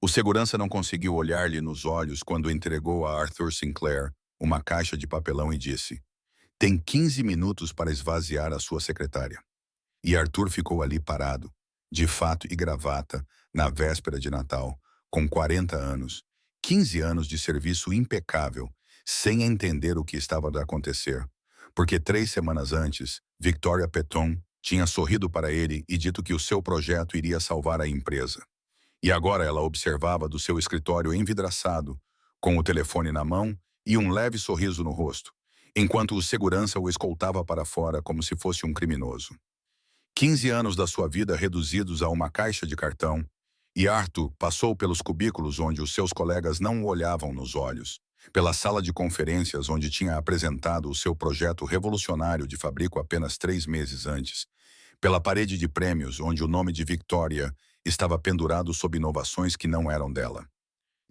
O segurança não conseguiu olhar-lhe nos olhos quando entregou a Arthur Sinclair uma caixa de papelão e disse: Tem 15 minutos para esvaziar a sua secretária. E Arthur ficou ali parado, de fato e gravata, na véspera de Natal, com 40 anos, 15 anos de serviço impecável, sem entender o que estava a acontecer. Porque 3 semanas antes, Victoria Peton tinha sorrido para ele e dito que o seu projeto iria salvar a empresa. E agora ela observava do seu escritório envidraçado, com o telefone na mão e um leve sorriso no rosto, enquanto o segurança o escoltava para fora como se fosse um criminoso. 15 anos da sua vida reduzidos a uma caixa de cartão, e Arthur passou pelos cubículos onde os seus colegas não o olhavam nos olhos, pela sala de conferências onde tinha apresentado o seu projeto revolucionário de fabrico apenas 3 meses antes, pela parede de prêmios onde o nome de Victoria estava pendurado sob inovações que não eram dela.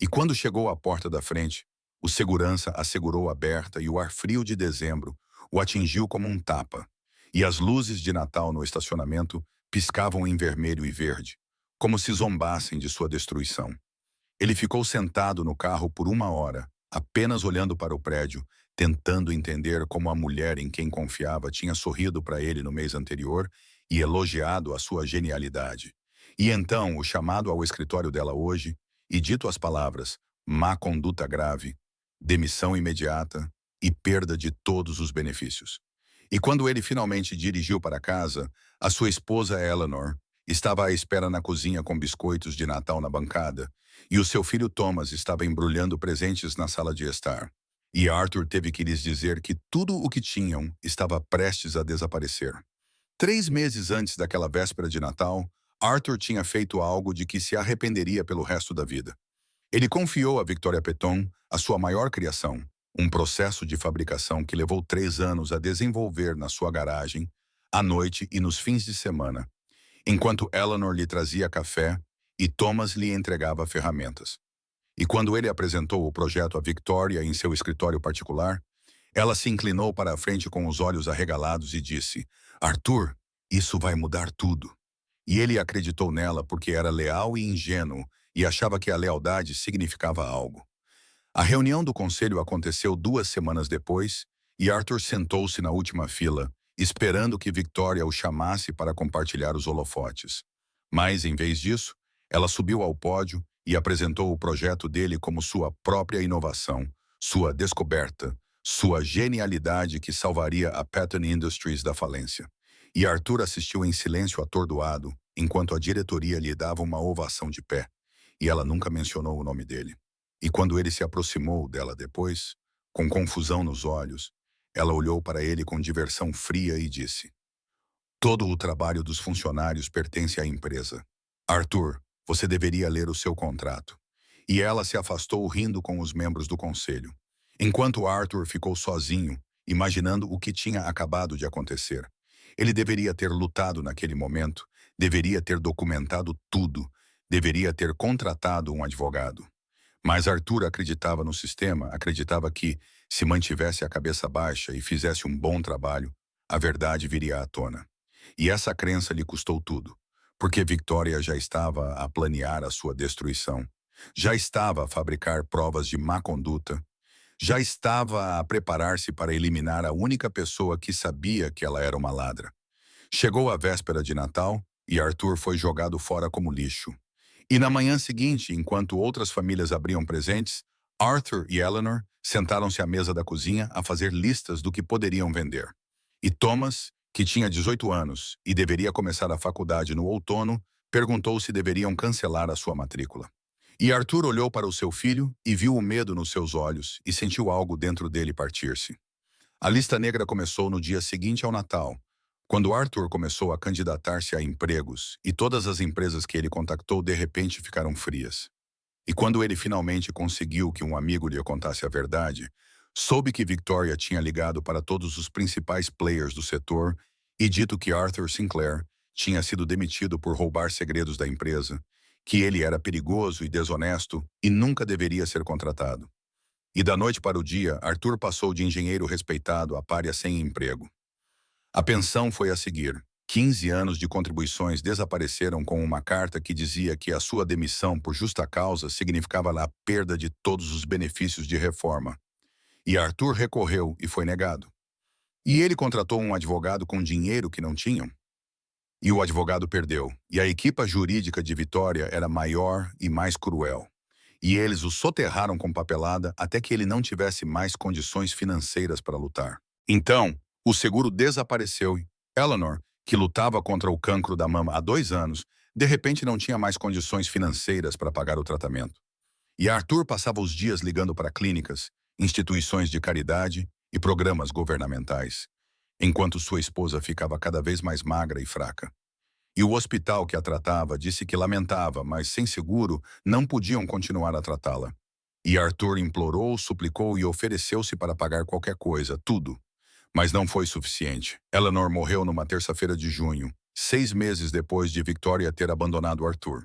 E quando chegou à porta da frente, o segurança a segurou aberta e o ar frio de dezembro o atingiu como um tapa, e as luzes de Natal no estacionamento piscavam em vermelho e verde, como se zombassem de sua destruição. Ele ficou sentado no carro por 1 hora, apenas olhando para o prédio, tentando entender como a mulher em quem confiava tinha sorrido para ele no mês anterior e elogiado a sua genialidade. E então, o chamado ao escritório dela hoje, e dito as palavras, má conduta grave, demissão imediata e perda de todos os benefícios. E quando ele finalmente dirigiu para casa, a sua esposa Eleanor estava à espera na cozinha com biscoitos de Natal na bancada, e o seu filho Thomas estava embrulhando presentes na sala de estar. E Arthur teve que lhes dizer que tudo o que tinham estava prestes a desaparecer. 3 meses antes daquela véspera de Natal, Arthur tinha feito algo de que se arrependeria pelo resto da vida. Ele confiou a Victoria Peton a sua maior criação, um processo de fabricação que levou 3 anos a desenvolver na sua garagem, à noite e nos fins de semana, enquanto Eleanor lhe trazia café e Thomas lhe entregava ferramentas. E quando ele apresentou o projeto a Victoria em seu escritório particular, ela se inclinou para a frente com os olhos arregalados e disse: Arthur, isso vai mudar tudo. E ele acreditou nela porque era leal e ingênuo e achava que a lealdade significava algo. A reunião do conselho aconteceu 2 semanas depois e Arthur sentou-se na última fila, esperando que Victoria o chamasse para compartilhar os holofotes. Mas, em vez disso, ela subiu ao pódio e apresentou o projeto dele como sua própria inovação, sua descoberta, sua genialidade que salvaria a Patton Industries da falência. E Arthur assistiu em silêncio atordoado, enquanto a diretoria lhe dava uma ovação de pé, e ela nunca mencionou o nome dele. E quando ele se aproximou dela depois, com confusão nos olhos, ela olhou para ele com diversão fria e disse: Todo o trabalho dos funcionários pertence à empresa. Arthur, você deveria ler o seu contrato. E ela se afastou rindo com os membros do conselho, enquanto Arthur ficou sozinho, imaginando o que tinha acabado de acontecer. Ele deveria ter lutado naquele momento, deveria ter documentado tudo, deveria ter contratado um advogado. Mas Arthur acreditava no sistema, acreditava que, se mantivesse a cabeça baixa e fizesse um bom trabalho, a verdade viria à tona. E essa crença lhe custou tudo, porque Victoria já estava a planear a sua destruição, já estava a fabricar provas de má conduta, já estava a preparar-se para eliminar a única pessoa que sabia que ela era uma ladra. Chegou a véspera de Natal e Arthur foi jogado fora como lixo. E na manhã seguinte, enquanto outras famílias abriam presentes, Arthur e Eleanor sentaram-se à mesa da cozinha a fazer listas do que poderiam vender. E Thomas, que tinha 18 anos e deveria começar a faculdade no outono, perguntou se deveriam cancelar a sua matrícula. E Arthur olhou para o seu filho e viu o medo nos seus olhos e sentiu algo dentro dele partir-se. A lista negra começou no dia seguinte ao Natal, quando Arthur começou a candidatar-se a empregos e todas as empresas que ele contactou de repente ficaram frias. E quando ele finalmente conseguiu que um amigo lhe contasse a verdade, soube que Victoria tinha ligado para todos os principais players do setor e dito que Arthur Sinclair tinha sido demitido por roubar segredos da empresa, que ele era perigoso e desonesto e nunca deveria ser contratado. E da noite para o dia, Arthur passou de engenheiro respeitado a pária sem emprego. A pensão foi a seguir. 15 anos de contribuições desapareceram com uma carta que dizia que a sua demissão por justa causa significava a perda de todos os benefícios de reforma. E Arthur recorreu e foi negado. E ele contratou um advogado com dinheiro que não tinham. E o advogado perdeu. E a equipa jurídica de Vitória era maior e mais cruel. E eles o soterraram com papelada até que ele não tivesse mais condições financeiras para lutar. Então, o seguro desapareceu. Eleanor, que lutava contra o cancro da mama há 2 anos, de repente não tinha mais condições financeiras para pagar o tratamento. E Arthur passava os dias ligando para clínicas, instituições de caridade e programas governamentais, enquanto sua esposa ficava cada vez mais magra e fraca. E o hospital que a tratava disse que lamentava, mas sem seguro não podiam continuar a tratá-la. E Arthur implorou, suplicou e ofereceu-se para pagar qualquer coisa, tudo. Mas não foi suficiente. Eleanor morreu numa terça-feira de junho, 6 meses depois de Victoria ter abandonado Arthur.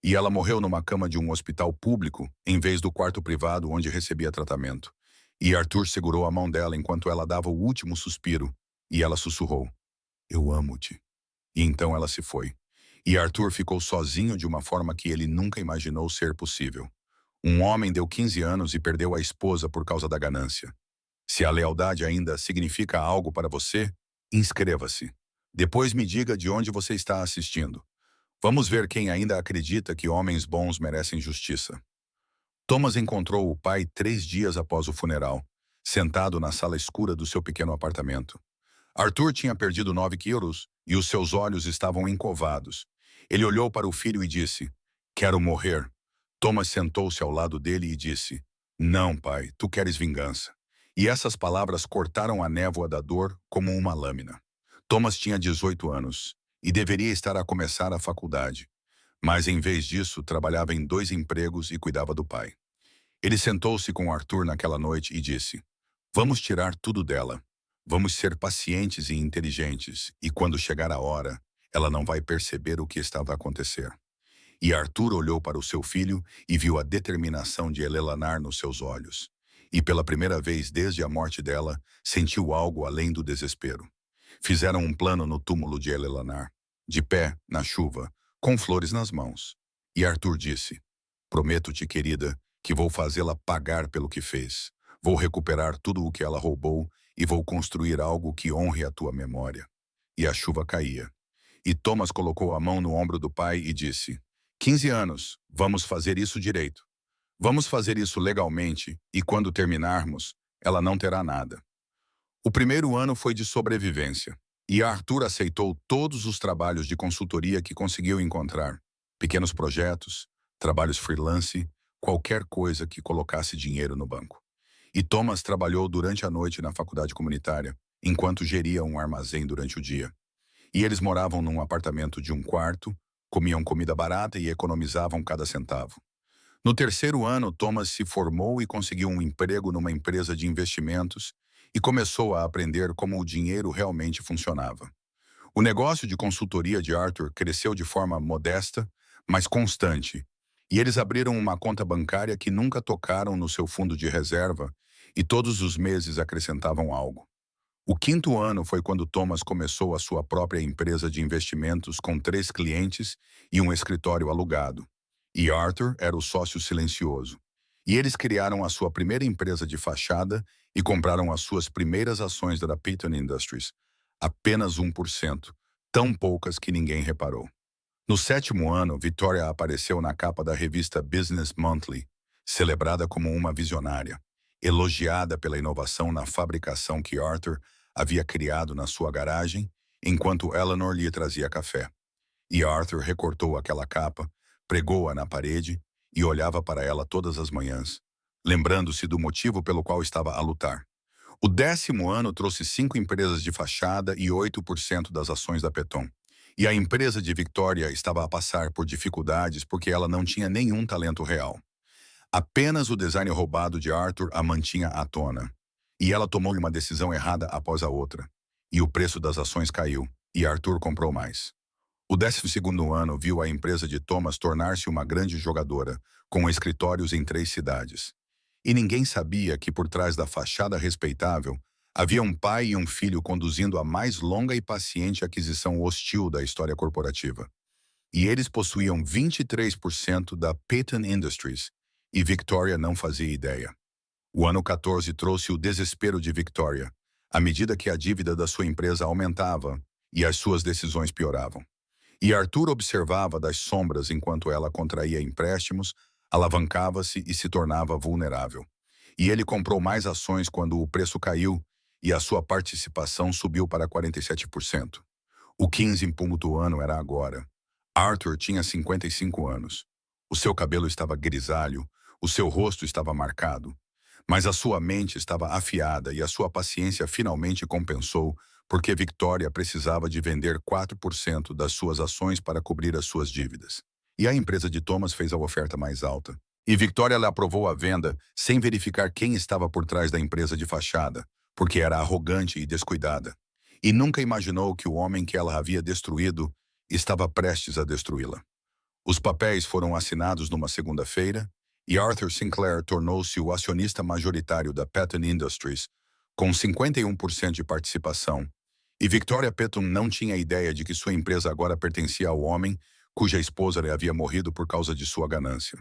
E ela morreu numa cama de um hospital público, em vez do quarto privado onde recebia tratamento. E Arthur segurou a mão dela enquanto ela dava o último suspiro, e ela sussurrou: "Eu amo-te." E então ela se foi. E Arthur ficou sozinho de uma forma que ele nunca imaginou ser possível. Um homem deu 15 anos e perdeu a esposa por causa da ganância. Se a lealdade ainda significa algo para você, inscreva-se. Depois me diga de onde você está assistindo. Vamos ver quem ainda acredita que homens bons merecem justiça. Thomas encontrou o pai 3 dias após o funeral, sentado na sala escura do seu pequeno apartamento. Arthur tinha perdido 9 quilos e os seus olhos estavam encovados. Ele olhou para o filho e disse: "Quero morrer." Thomas sentou-se ao lado dele e disse: "Não, pai, tu queres vingança." E essas palavras cortaram a névoa da dor como uma lâmina. Thomas tinha 18 anos e deveria estar a começar a faculdade. Mas, em vez disso, trabalhava em 2 empregos e cuidava do pai. Ele sentou-se com Arthur naquela noite e disse: "Vamos tirar tudo dela. Vamos ser pacientes e inteligentes, e quando chegar a hora, ela não vai perceber o que estava a acontecer." E Arthur olhou para o seu filho e viu a determinação de Eleanor nos seus olhos. E pela primeira vez desde a morte dela, sentiu algo além do desespero. Fizeram um plano no túmulo de Eleanor, de pé, na chuva, com flores nas mãos. E Arthur disse: "Prometo-te, querida, que vou fazê-la pagar pelo que fez. Vou recuperar tudo o que ela roubou e vou construir algo que honre a tua memória." E a chuva caía. E Thomas colocou a mão no ombro do pai e disse: "15 anos, vamos fazer isso direito. Vamos fazer isso legalmente e quando terminarmos, ela não terá nada." O primeiro ano foi de sobrevivência, e Arthur aceitou todos os trabalhos de consultoria que conseguiu encontrar. Pequenos projetos, trabalhos freelance, qualquer coisa que colocasse dinheiro no banco. E Thomas trabalhou durante a noite na faculdade comunitária, enquanto geria um armazém durante o dia. E eles moravam num apartamento de um quarto, comiam comida barata e economizavam cada centavo. No terceiro ano, Thomas se formou e conseguiu um emprego numa empresa de investimentos e começou a aprender como o dinheiro realmente funcionava. O negócio de consultoria de Arthur cresceu de forma modesta, mas constante, e eles abriram uma conta bancária que nunca tocaram no seu fundo de reserva e todos os meses acrescentavam algo. O quinto ano foi quando Thomas começou a sua própria empresa de investimentos com 3 clientes e um escritório alugado. E Arthur era o sócio silencioso. E eles criaram a sua primeira empresa de fachada e compraram as suas primeiras ações da Peyton Industries. Apenas 1%, tão poucas que ninguém reparou. No sétimo ano, Victoria apareceu na capa da revista Business Monthly, celebrada como uma visionária, elogiada pela inovação na fabricação que Arthur havia criado na sua garagem, enquanto Eleanor lhe trazia café. E Arthur recortou aquela capa, pregou-a na parede e olhava para ela todas as manhãs, lembrando-se do motivo pelo qual estava a lutar. O 10º ano trouxe 5 empresas de fachada e 8% das ações da Peyton. E a empresa de Victoria estava a passar por dificuldades porque ela não tinha nenhum talento real. Apenas o design roubado de Arthur a mantinha à tona. E ela tomou uma decisão errada após a outra. E o preço das ações caiu, e Arthur comprou mais. O 12º ano viu a empresa de Thomas tornar-se uma grande jogadora, com escritórios em 3 cidades. E ninguém sabia que por trás da fachada respeitável Havia um pai e um filho conduzindo a mais longa e paciente aquisição hostil da história corporativa. E eles possuíam 23% da Peyton Industries, e Victoria não fazia ideia. O ano 14 trouxe o desespero de Victoria, à medida que a dívida da sua empresa aumentava e as suas decisões pioravam. E Arthur observava das sombras enquanto ela contraía empréstimos, alavancava-se e se tornava vulnerável. E ele comprou mais ações quando o preço caiu e a sua participação subiu para 47%. O 15 ano era agora. Arthur tinha 55 anos. O seu cabelo estava grisalho, o seu rosto estava marcado. Mas a sua mente estava afiada e a sua paciência finalmente compensou, porque Victoria precisava de vender 4% das suas ações para cobrir as suas dívidas. E a empresa de Thomas fez a oferta mais alta. E Victoria lhe aprovou a venda sem verificar quem estava por trás da empresa de fachada, porque era arrogante e descuidada. E nunca imaginou que o homem que ela havia destruído estava prestes a destruí-la. Os papéis foram assinados numa segunda-feira e Arthur Sinclair tornou-se o acionista majoritário da Peyton Industries, com 51% de participação. E Victoria Peyton não tinha ideia de que sua empresa agora pertencia ao homem cuja esposa lhe havia morrido por causa de sua ganância.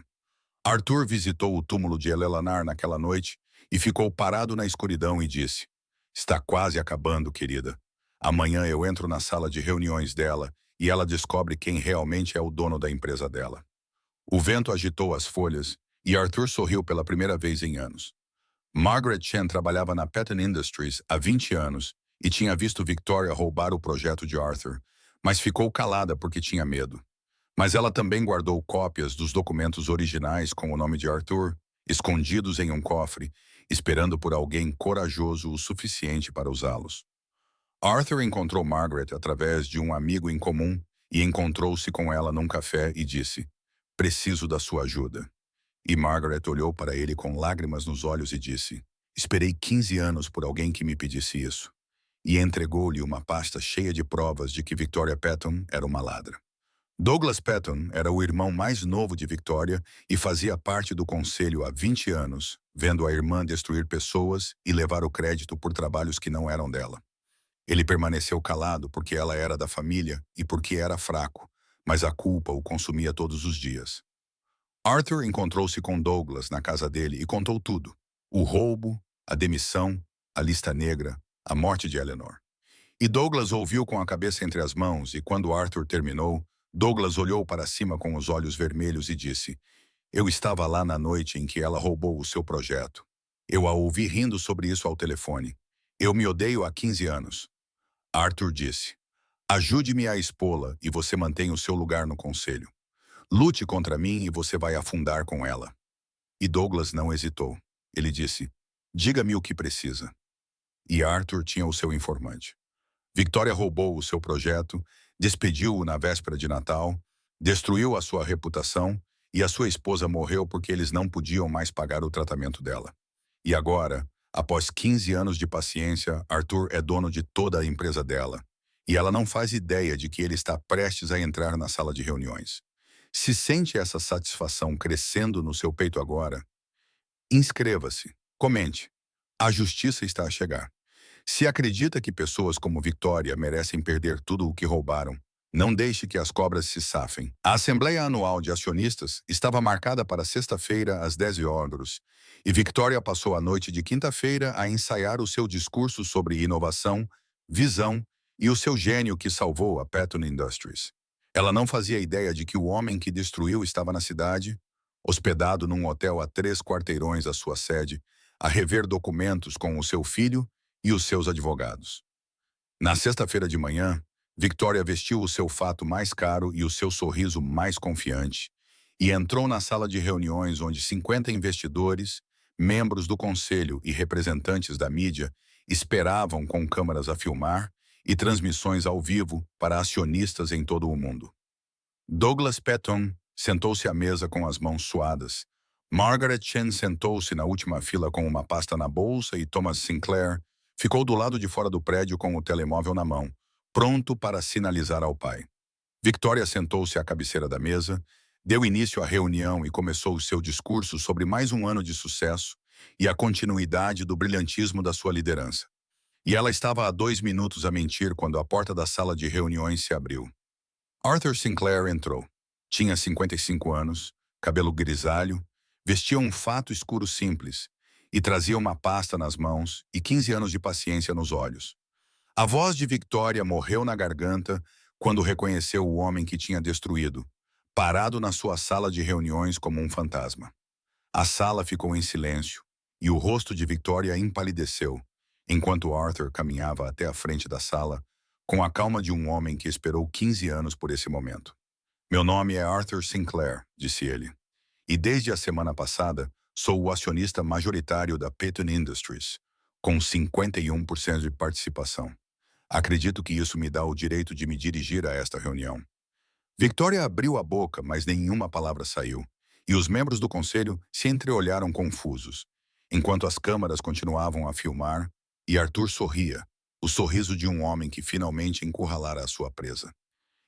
Arthur visitou o túmulo de Eleanor naquela noite e ficou parado na escuridão e disse: "Está quase acabando, querida. Amanhã eu entro na sala de reuniões dela e ela descobre quem realmente é o dono da empresa dela." O vento agitou as folhas e Arthur sorriu pela primeira vez em anos. Margaret Chen trabalhava na Peyton Industries há 20 anos e tinha visto Victoria roubar o projeto de Arthur, mas ficou calada porque tinha medo. Mas ela também guardou cópias dos documentos originais com o nome de Arthur, escondidos em um cofre, esperando por alguém corajoso o suficiente para usá-los. Arthur encontrou Margaret através de um amigo em comum e encontrou-se com ela num café e disse: "Preciso da sua ajuda." E Margaret olhou para ele com lágrimas nos olhos e disse: "Esperei 15 anos por alguém que me pedisse isso." E entregou-lhe uma pasta cheia de provas de que Victoria Peyton era uma ladra. Douglas Peyton era o irmão mais novo de Victoria e fazia parte do conselho há 20 anos, vendo a irmã destruir pessoas e levar o crédito por trabalhos que não eram dela. Ele permaneceu calado porque ela era da família e porque era fraco, mas a culpa o consumia todos os dias. Arthur encontrou-se com Douglas na casa dele e contou tudo: o roubo, a demissão, a lista negra, a morte de Eleanor. E Douglas ouviu com a cabeça entre as mãos e quando Arthur terminou, Douglas olhou para cima com os olhos vermelhos e disse: "Eu estava lá na noite em que ela roubou o seu projeto. Eu a ouvi rindo sobre isso ao telefone. Eu me odeio há 15 anos." Arthur disse: "Ajude-me a expô-la e você mantém o seu lugar no conselho. Lute contra mim e você vai afundar com ela." E Douglas não hesitou. Ele disse: "Diga-me o que precisa." E Arthur tinha o seu informante. Victoria roubou o seu projeto, despediu-o na véspera de Natal, destruiu a sua reputação e a sua esposa morreu porque eles não podiam mais pagar o tratamento dela. E agora, após 15 anos de paciência, Arthur é dono de toda a empresa dela. E ela não faz ideia de que ele está prestes a entrar na sala de reuniões. Se sente essa satisfação crescendo no seu peito agora? Inscreva-se, comente. A justiça está a chegar. Se acredita que pessoas como Victoria merecem perder tudo o que roubaram, não deixe que as cobras se safem. A Assembleia Anual de Acionistas estava marcada para sexta-feira às 10 horas, e Victoria passou a noite de quinta-feira a ensaiar o seu discurso sobre inovação, visão e o seu gênio que salvou a Peyton Industries. Ela não fazia ideia de que o homem que destruiu estava na cidade, hospedado num hotel a 3 quarteirões à sua sede, a rever documentos com o seu filho e os seus advogados. Na sexta-feira de manhã, Victoria vestiu o seu fato mais caro e o seu sorriso mais confiante e entrou na sala de reuniões onde 50 investidores, membros do conselho e representantes da mídia esperavam com câmeras a filmar e transmissões ao vivo para acionistas em todo o mundo. Douglas Peyton sentou-se à mesa com as mãos suadas. Margaret Chen sentou-se na última fila com uma pasta na bolsa e Thomas Sinclair ficou do lado de fora do prédio com o telemóvel na mão, pronto para sinalizar ao pai. Victoria sentou-se à cabeceira da mesa, deu início à reunião e começou o seu discurso sobre mais um ano de sucesso e a continuidade do brilhantismo da sua liderança. E ela estava há 2 minutos a mentir quando a porta da sala de reuniões se abriu. Arthur Sinclair entrou. Tinha 55 anos, cabelo grisalho, vestia um fato escuro simples e trazia uma pasta nas mãos e 15 anos de paciência nos olhos. A voz de Victoria morreu na garganta quando reconheceu o homem que tinha destruído, parado na sua sala de reuniões como um fantasma. A sala ficou em silêncio e o rosto de Victoria empalideceu, enquanto Arthur caminhava até a frente da sala, com a calma de um homem que esperou 15 anos por esse momento. Meu nome é Arthur Sinclair, disse ele, e desde a semana passada sou o acionista majoritário da Peyton Industries, com 51% de participação. Acredito que isso me dá o direito de me dirigir a esta reunião. Victoria abriu a boca, mas nenhuma palavra saiu, e os membros do conselho se entreolharam confusos, enquanto as câmaras continuavam a filmar, e Arthur sorria, o sorriso de um homem que finalmente encurralara a sua presa.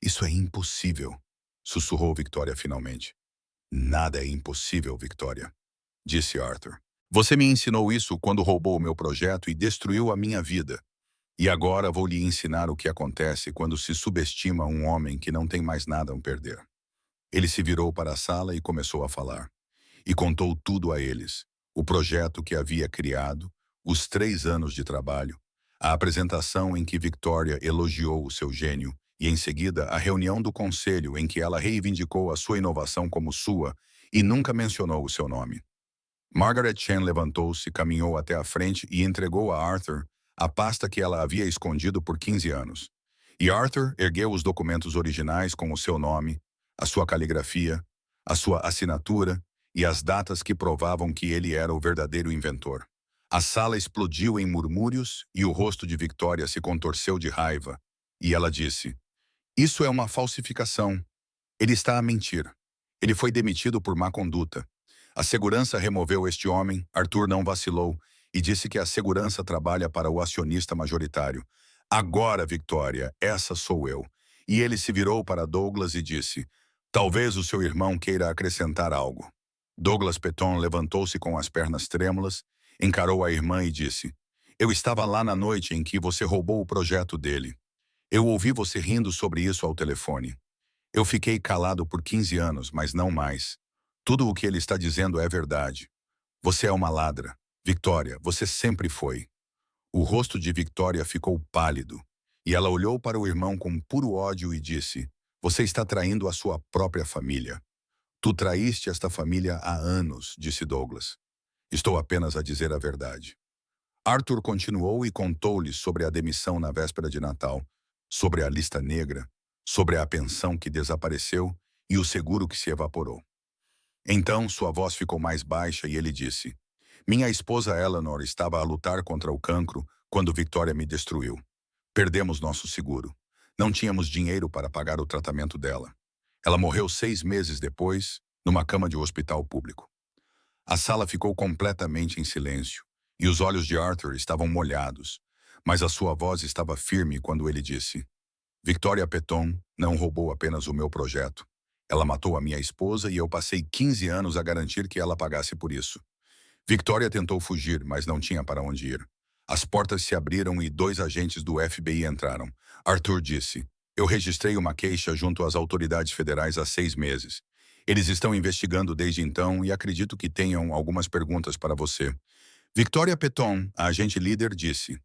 Isso é impossível, sussurrou Victoria finalmente. Nada é impossível, Victoria, disse Arthur. Você me ensinou isso quando roubou o meu projeto e destruiu a minha vida. E agora vou lhe ensinar o que acontece quando se subestima um homem que não tem mais nada a perder. Ele se virou para a sala e começou a falar. E contou tudo a eles. O projeto que havia criado, os 3 anos de trabalho, a apresentação em que Victoria elogiou o seu gênio e, em seguida, a reunião do conselho em que ela reivindicou a sua inovação como sua e nunca mencionou o seu nome. Margaret Chen levantou-se, caminhou até a frente e entregou a Arthur a pasta que ela havia escondido por 15 anos. E Arthur ergueu os documentos originais com o seu nome, a sua caligrafia, a sua assinatura e as datas que provavam que ele era o verdadeiro inventor. A sala explodiu em murmúrios e o rosto de Victoria se contorceu de raiva, e ela disse: "Isso é uma falsificação. Ele está a mentir. Ele foi demitido por má conduta. A segurança removeu este homem, Arthur não vacilou, e disse que a segurança trabalha para o acionista majoritário. Agora, Victoria, essa sou eu." E ele se virou para Douglas e disse: "Talvez o seu irmão queira acrescentar algo." Douglas Petton levantou-se com as pernas trêmulas, encarou a irmã e disse: "Eu estava lá na noite em que você roubou o projeto dele. Eu ouvi você rindo sobre isso ao telefone. Eu fiquei calado por 15 anos, mas não mais. Tudo o que ele está dizendo é verdade. Você é uma ladra. Victoria, você sempre foi." O rosto de Victoria ficou pálido, e ela olhou para o irmão com puro ódio e disse: "Você está traindo a sua própria família." "Tu traíste esta família há anos", disse Douglas. "Estou apenas a dizer a verdade." Arthur continuou e contou-lhe sobre a demissão na véspera de Natal, sobre a lista negra, sobre a pensão que desapareceu e o seguro que se evaporou. Então sua voz ficou mais baixa e ele disse: "Minha esposa Eleanor estava a lutar contra o cancro quando Victoria me destruiu. Perdemos nosso seguro. Não tínhamos dinheiro para pagar o tratamento dela. Ela morreu 6 meses depois, numa cama de hospital público." A sala ficou completamente em silêncio, e os olhos de Arthur estavam molhados, mas a sua voz estava firme quando ele disse: "Victoria Petton não roubou apenas o meu projeto. Ela matou a minha esposa e eu passei 15 anos a garantir que ela pagasse por isso. Victoria tentou fugir, mas não tinha para onde ir. As portas se abriram e 2 agentes do FBI entraram. Arthur disse: "Eu registrei uma queixa junto às autoridades federais há 6 meses. Eles estão investigando desde então e acredito que tenham algumas perguntas para você." Victoria Petton, a agente líder, disse: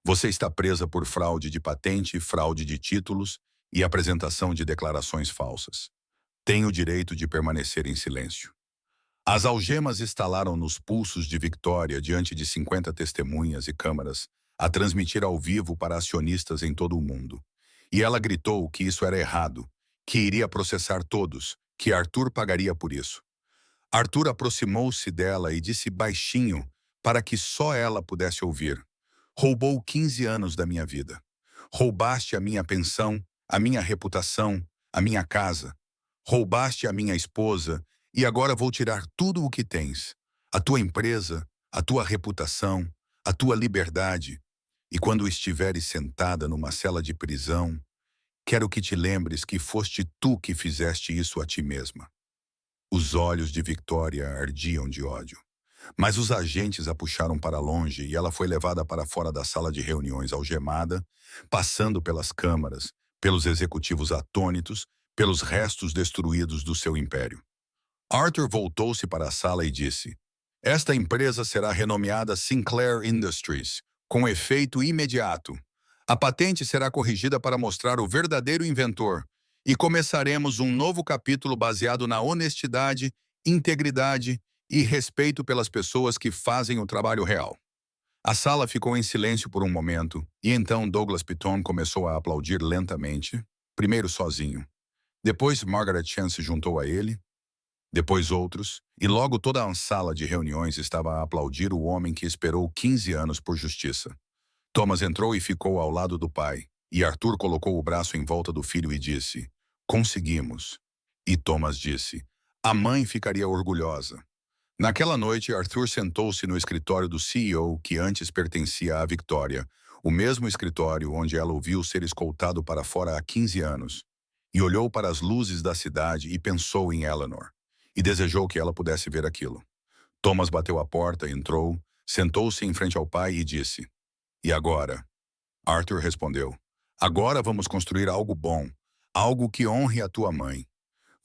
"Você está presa por fraude de patente, fraude de títulos e apresentação de declarações falsas. Tem o direito de permanecer em silêncio." As algemas estalaram nos pulsos de Victoria diante de 50 testemunhas e câmaras, a transmitir ao vivo para acionistas em todo o mundo. E ela gritou que isso era errado, que iria processar todos, que Arthur pagaria por isso. Arthur aproximou-se dela e disse baixinho, para que só ela pudesse ouvir: "Roubou 15 anos da minha vida. Roubaste a minha pensão, a minha reputação, a minha casa. Roubaste a minha esposa e agora vou tirar tudo o que tens. A tua empresa, a tua reputação, a tua liberdade. E quando estiveres sentada numa cela de prisão, quero que te lembres que foste tu que fizeste isso a ti mesma." Os olhos de Victoria ardiam de ódio. Mas os agentes a puxaram para longe e ela foi levada para fora da sala de reuniões algemada, passando pelas câmaras, pelos executivos atônitos, pelos restos destruídos do seu império. Arthur voltou-se para a sala e disse: Esta empresa será renomeada Sinclair Industries, com efeito imediato. A patente será corrigida para mostrar o verdadeiro inventor, e começaremos um novo capítulo baseado na honestidade, integridade e respeito pelas pessoas que fazem o trabalho real. A sala ficou em silêncio por um momento, e então Douglas Piton começou a aplaudir lentamente, primeiro sozinho. Depois Margaret Chan se juntou a ele, depois outros, e logo toda a sala de reuniões estava a aplaudir o homem que esperou 15 anos por justiça. Thomas entrou e ficou ao lado do pai, e Arthur colocou o braço em volta do filho e disse: Conseguimos. E Thomas disse: A mãe ficaria orgulhosa. Naquela noite, Arthur sentou-se no escritório do CEO que antes pertencia à Victoria, o mesmo escritório onde ela o viu ser escoltado para fora há 15 anos, e olhou para as luzes da cidade e pensou em Eleanor, e desejou que ela pudesse ver aquilo. Thomas bateu a porta, entrou, sentou-se em frente ao pai e disse: E agora? Arthur respondeu: Agora vamos construir algo bom, algo que honre a tua mãe.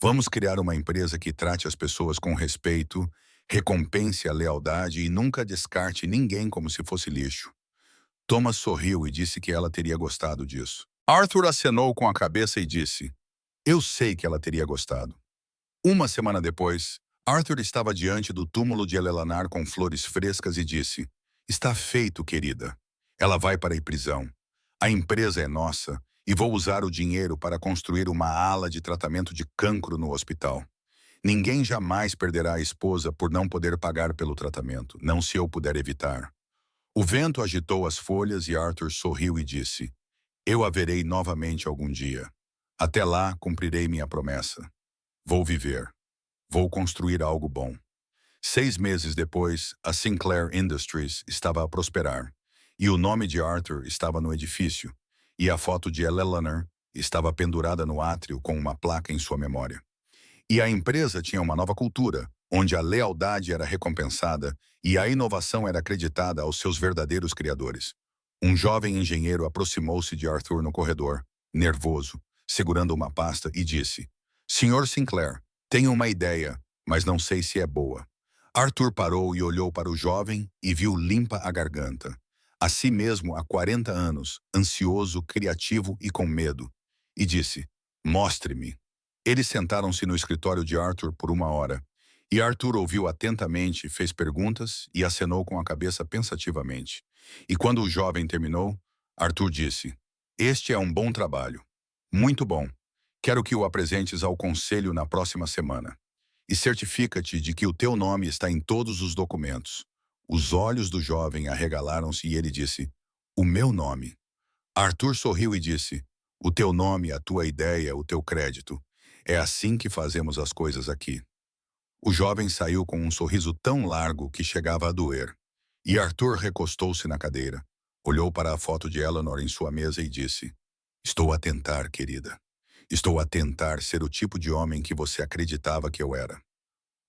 Vamos criar uma empresa que trate as pessoas com respeito, recompense a lealdade e nunca descarte ninguém como se fosse lixo. Thomas sorriu e disse que ela teria gostado disso. Arthur acenou com a cabeça e disse: Eu sei que ela teria gostado. Uma semana depois, Arthur estava diante do túmulo de Eleanor com flores frescas e disse: Está feito, querida. Ela vai para a prisão. A empresa é nossa e vou usar o dinheiro para construir uma ala de tratamento de cancro no hospital. Ninguém jamais perderá a esposa por não poder pagar pelo tratamento, não se eu puder evitar. O vento agitou as folhas e Arthur sorriu e disse: Eu a verei novamente algum dia. Até lá, cumprirei minha promessa. Vou viver. Vou construir algo bom. 6 meses depois, a Sinclair Industries estava a prosperar, e o nome de Arthur estava no edifício, e a foto de Eleanor estava pendurada no átrio com uma placa em sua memória. E a empresa tinha uma nova cultura, onde a lealdade era recompensada e a inovação era acreditada aos seus verdadeiros criadores. Um jovem engenheiro aproximou-se de Arthur no corredor, nervoso, segurando uma pasta, e disse: Senhor Sinclair, tenho uma ideia, mas não sei se é boa. Arthur parou e olhou para o jovem e viu limpa a garganta. A si mesmo há 40 anos, ansioso, criativo e com medo. E disse: Mostre-me. Eles sentaram-se no escritório de Arthur por 1 hora. E Arthur ouviu atentamente, fez perguntas e acenou com a cabeça pensativamente. E quando o jovem terminou, Arthur disse: Este é um bom trabalho. Muito bom. Quero que o apresentes ao conselho na próxima semana. E certifica-te de que o teu nome está em todos os documentos. Os olhos do jovem arregalaram-se e ele disse: O meu nome. Arthur sorriu e disse: O teu nome, a tua ideia, o teu crédito. É assim que fazemos as coisas aqui. O jovem saiu com um sorriso tão largo que chegava a doer. E Arthur recostou-se na cadeira, olhou para a foto de Eleanor em sua mesa e disse: Estou a tentar, querida. Estou a tentar ser o tipo de homem que você acreditava que eu era.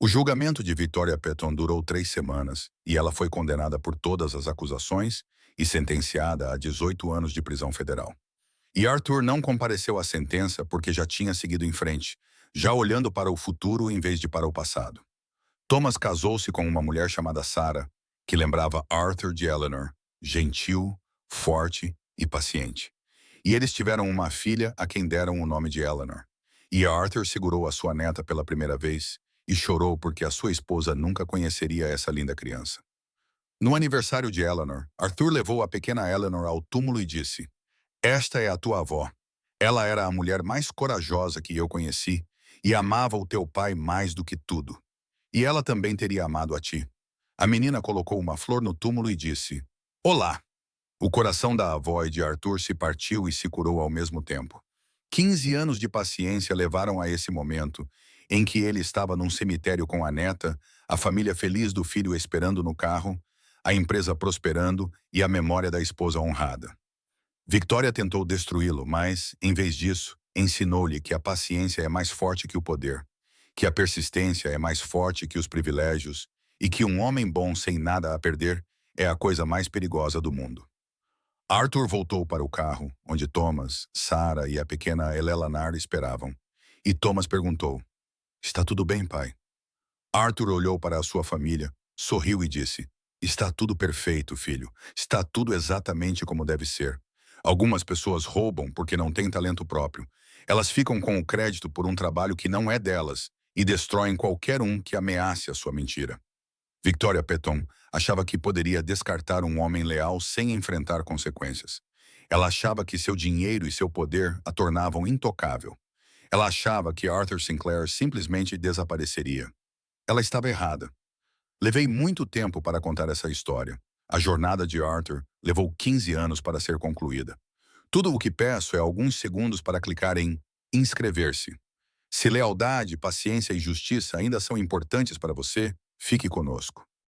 O julgamento de Victoria Peton durou 3 semanas e ela foi condenada por todas as acusações e sentenciada a 18 anos de prisão federal. E Arthur não compareceu à sentença porque já tinha seguido em frente, já olhando para o futuro em vez de para o passado. Thomas casou-se com uma mulher chamada Sarah, que lembrava Arthur de Eleanor, gentil, forte e paciente. E eles tiveram uma filha a quem deram o nome de Eleanor. E Arthur segurou a sua neta pela primeira vez e chorou porque a sua esposa nunca conheceria essa linda criança. No aniversário de Eleanor, Arthur levou a pequena Eleanor ao túmulo e disse: Esta é a tua avó. Ela era a mulher mais corajosa que eu conheci e amava o teu pai mais do que tudo. E ela também teria amado a ti. A menina colocou uma flor no túmulo e disse: Olá! O coração da avó e de Arthur se partiu e se curou ao mesmo tempo. 15 anos de paciência levaram a esse momento, em que ele estava num cemitério com a neta, a família feliz do filho esperando no carro, a empresa prosperando e a memória da esposa honrada. Victoria tentou destruí-lo, mas, em vez disso, ensinou-lhe que a paciência é mais forte que o poder, que a persistência é mais forte que os privilégios e que um homem bom sem nada a perder é a coisa mais perigosa do mundo. Arthur voltou para o carro, onde Thomas, Sarah e a pequena Eleanor esperavam. E Thomas perguntou: Está tudo bem, pai? Arthur olhou para a sua família, sorriu e disse: Está tudo perfeito, filho. Está tudo exatamente como deve ser. Algumas pessoas roubam porque não têm talento próprio. Elas ficam com o crédito por um trabalho que não é delas e destroem qualquer um que ameace a sua mentira. Victoria Peton achava que poderia descartar um homem leal sem enfrentar consequências. Ela achava que seu dinheiro e seu poder a tornavam intocável. Ela achava que Arthur Sinclair simplesmente desapareceria. Ela estava errada. Levei muito tempo para contar essa história. A jornada de Arthur levou 15 anos para ser concluída. Tudo o que peço é alguns segundos para clicar em inscrever-se. Se lealdade, paciência e justiça ainda são importantes para você, fique conosco.